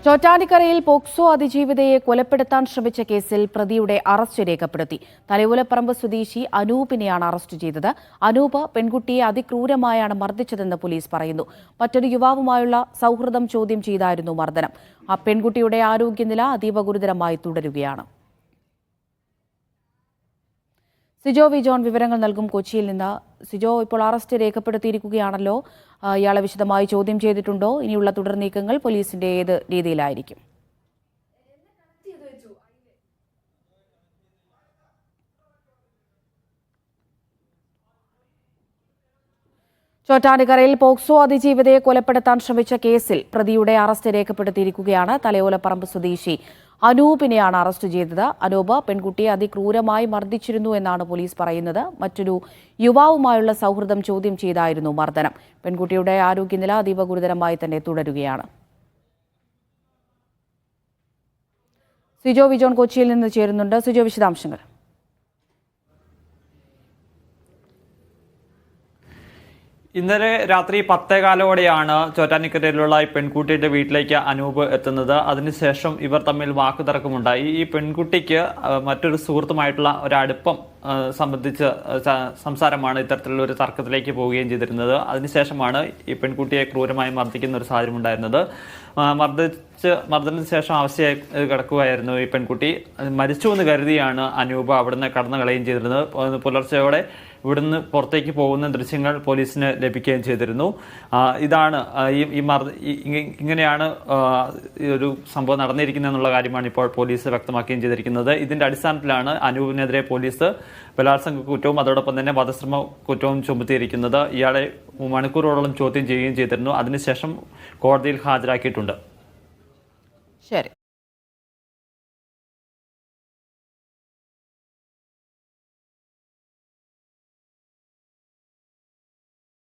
ചോറ്റാനിക്കരയിൽ POCSO അതിജീവിതയെ കൊലപ്പെടുത്താൻ ശ്രമിച്ച കേസിൽ പ്രതിയുടെ അറസ്റ്റ് രേഖപ്പെടുത്തി. തലയോലപ്പറമ്പ് സ്വദേശി അനൂപിനെയാണ് അറസ്റ്റ് ചെയ്തത്. അനൂപ് പെൺകുട്ടിയെ അതിക്രൂരമായാണ് മർദ്ദിച്ചതെന്ന് പോലീസ് പറയുന്നു. മറ്റൊരു യുവാവുമായുള്ള സൗഹൃദം ചോദ്യം ചെയ്തായിരുന്നു മർദ്ദനം. ആ പെൺകുട്ടിയുടെ ആരോഗ്യനില അതീവ ഗുരുതരമായി തുടരുകയാണ്. സിജോ വി ജോൺ വിവരങ്ങൾ നൽകും കൊച്ചിയിൽ നിന്ന്. സിജോ, ഇപ്പോൾ അറസ്റ്റ് രേഖപ്പെടുത്തിയിരിക്കുകയാണല്ലോ. ഇയാളെ വിശദമായി ചോദ്യം ചെയ്തിട്ടുണ്ടോ? ഇനിയുള്ള തുടർ നീക്കങ്ങൾ പോലീസിന്റെ ഏത് രീതിയിലായിരിക്കും? ചോറ്റാനിക്കരയിൽ പോക്സോ അതിജീവിതയെ കൊലപ്പെടുത്താൻ ശ്രമിച്ച കേസിൽ പ്രതിയുടെ അറസ്റ്റ് രേഖപ്പെടുത്തിയിരിക്കുകയാണ്. തലയോലപ്പറമ്പ് സ്വദേശി അനൂപിനെയാണ് അറസ്റ്റ് ചെയ്തത്. അനൂപ് പെൺകുട്ടിയെ അതിക്രൂരമായി മർദ്ദിച്ചിരുന്നു എന്നാണ് പോലീസ് പറയുന്നത്. മറ്റൊരു യുവാവുമായുള്ള സൗഹൃദം ചോദ്യം ചെയ്തായിരുന്നു മർദ്ദനം. പെൺകുട്ടിയുടെ ആരോഗ്യനില അതീവ ഗുരുതരമായി തന്നെ തുടരുകയാണ്. സിജോ വിജോൺ കൊച്ചിയിൽ നിന്ന് ചേരുന്നുണ്ട്. സിജോ, വിശദാംശങ്ങൾ. ഇന്നലെ രാത്രി 10:15 ചോറ്റാനിക്കരയിലുള്ള ഈ പെൺകുട്ടിയുടെ വീട്ടിലേക്ക് അനൂപ് എത്തുന്നത്. അതിനുശേഷം ഇവർ തമ്മിൽ വാക്കുതർക്കമുണ്ടായി. ഈ പെൺകുട്ടിക്ക് മറ്റൊരു സുഹൃത്തുമായിട്ടുള്ള ഒരടുപ്പം സംബന്ധിച്ച് സംസാരമാണ് ഇത്തരത്തിലുള്ള ഒരു തർക്കത്തിലേക്ക് പോവുകയും ചെയ്തിരുന്നത്. അതിനുശേഷമാണ് ഈ പെൺകുട്ടിയെ ക്രൂരമായി മർദ്ദിക്കുന്ന ഒരു സാഹചര്യം ഉണ്ടായിരുന്നത്. മർദ്ദനത്തിന് ശേഷം അവശയായി കിടക്കുകയായിരുന്നു ഈ പെൺകുട്ടി. മരിച്ചു എന്ന് കരുതിയാണ് അനൂപ് അവിടുന്ന് കടന്നു കളയുകയും ചെയ്തിരുന്നത്. പുലർച്ചെയോടെ ഇവിടുന്ന് പുറത്തേക്ക് പോകുന്ന ദൃശ്യങ്ങൾ പോലീസിന് ലഭിക്കുകയും ചെയ്തിരുന്നു. ഇതാണ് ഇങ്ങനെയാണ് ഒരു സംഭവം നടന്നിരിക്കുന്നതെന്നുള്ള കാര്യമാണ് ഇപ്പോൾ പോലീസ് വ്യക്തമാക്കുകയും ചെയ്തിരിക്കുന്നത്. ഇതിന്റെ അടിസ്ഥാനത്തിലാണ് അനൂപിനെതിരെ പോലീസ് ബലാത്സംഗ കുറ്റവും അതോടൊപ്പം തന്നെ വധശ്രമ കുറ്റവും ചുമത്തിയിരിക്കുന്നത്. ഇയാളെ മണിക്കൂറുകളോളം ചോദ്യം ചെയ്യുകയും ചെയ്തിരുന്നു. അതിനുശേഷം കോടതിയിൽ ഹാജരാക്കിയിട്ടുണ്ട്. ശരി.